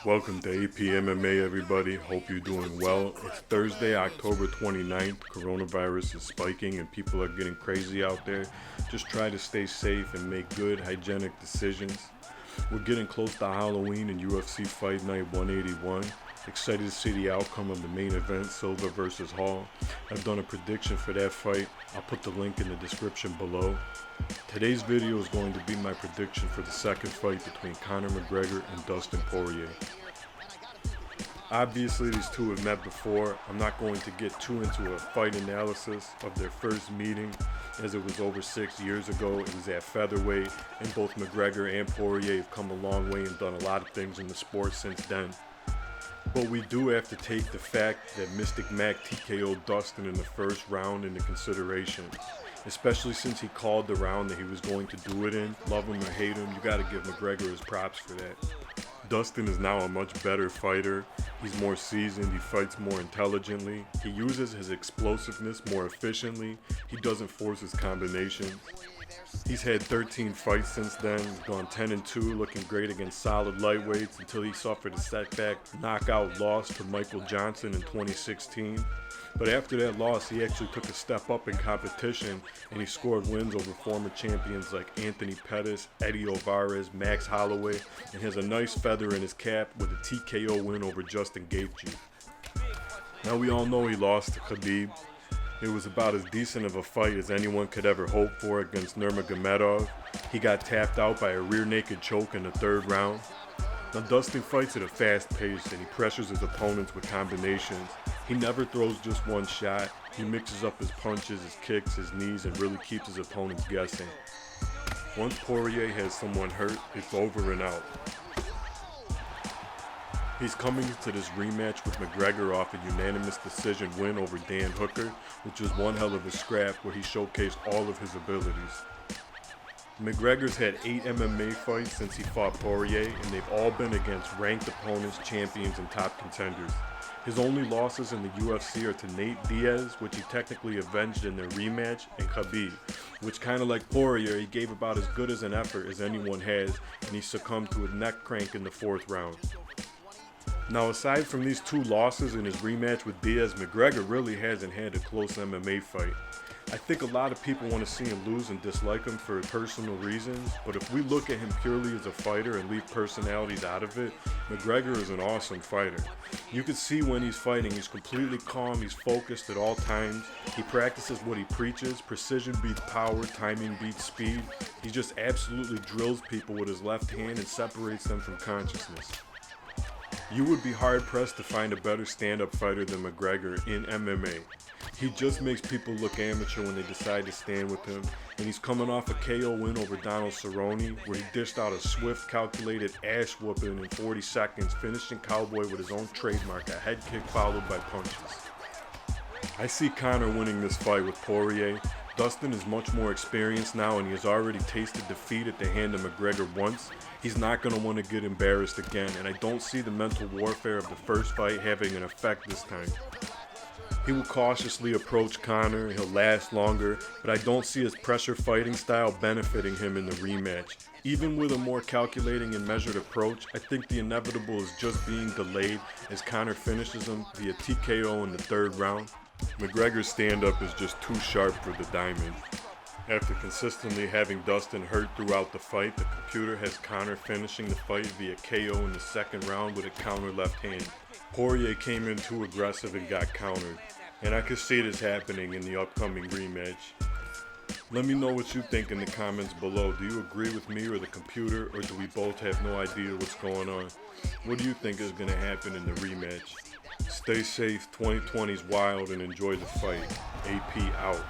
Welcome to AP MMA, everybody. Hope you're doing well. It's Thursday, October 29th. Coronavirus is spiking and people are getting crazy out there. Just try to stay safe and make good, hygienic decisions. We're getting close to Halloween and UFC Fight Night 181. Excited to see the outcome of the main event, Silva versus Hall. I've done a prediction for that fight. I'll put the link in the description below. Today's video is going to be my prediction for the second fight between Conor McGregor and Dustin Poirier. Obviously, these two have met before. I'm not going to get too into a fight analysis of their first meeting, as it was over 6 years ago. It was at featherweight, and both McGregor and Poirier have come a long way and done a lot of things in the sport since then. But we do have to take the fact that Mystic Mac TKO'd Dustin in the first round into consideration, especially since he called the round that he was going to do it in. Love him or hate him, you got to give McGregor his props for that. Dustin is now a much better fighter. He's more seasoned, he fights more intelligently, he uses his explosiveness more efficiently, he doesn't force his combinations. He's had 13 fights since then. He's gone 10-2, looking great against solid lightweights until he suffered a setback knockout loss to Michael Johnson in 2016. But after that loss, he actually took a step up in competition and he scored wins over former champions like Anthony Pettis, Eddie Alvarez, Max Holloway, and has a nice feather in his cap with a TKO win over Justin Gaethje. Now we all know he lost to Khabib. It was about as decent of a fight as anyone could ever hope for against Nurmagomedov. He got tapped out by a rear naked choke in the third round. Now Dustin fights at a fast pace and he pressures his opponents with combinations. He never throws just one shot. He mixes up his punches, his kicks, his knees, and really keeps his opponents guessing. Once Poirier has someone hurt, it's over and out. He's coming to this rematch with McGregor off a unanimous decision win over Dan Hooker, which was one hell of a scrap where he showcased all of his abilities. McGregor's had 8 MMA fights since he fought Poirier, and they've all been against ranked opponents, champions, and top contenders. His only losses in the UFC are to Nate Diaz, which he technically avenged in their rematch, and Khabib, which kind of like Poirier, he gave about as good as an effort as anyone has, and he succumbed to a neck crank in the 4th round. Now, aside from these 2 losses in his rematch with Diaz, McGregor really hasn't had a close MMA fight. I think a lot of people want to see him lose and dislike him for personal reasons, but if we look at him purely as a fighter and leave personalities out of it, McGregor is an awesome fighter. You can see when he's fighting, he's completely calm, he's focused at all times, he practices what he preaches, precision beats power, timing beats speed. He just absolutely drills people with his left hand and separates them from consciousness. You would be hard-pressed to find a better stand-up fighter than McGregor in MMA. He just makes people look amateur when they decide to stand with him, and he's coming off a KO win over Donald Cerrone, where he dished out a swift, calculated ass-whooping in 40 seconds, finishing Cowboy with his own trademark, a head kick followed by punches. I see Conor winning this fight with Poirier. Dustin is much more experienced now and he has already tasted defeat at the hand of McGregor once. He's not going to want to get embarrassed again, and I don't see the mental warfare of the first fight having an effect this time. He will cautiously approach Conor, he'll last longer, but I don't see his pressure fighting style benefiting him in the rematch. Even with a more calculating and measured approach, I think the inevitable is just being delayed as Conor finishes him via TKO in the 3rd round. McGregor's stand-up is just too sharp for the diamond. After consistently having Dustin hurt throughout the fight, the computer has Conor finishing the fight via KO in the 2nd round with a counter left hand. Poirier came in too aggressive and got countered, and I could see this happening in the upcoming rematch. Let me know what you think in the comments below. Do you agree with me or the computer, or do we both have no idea what's going on? What do you think is going to happen in the rematch? Stay safe, 2020's wild, and enjoy the fight. AP out.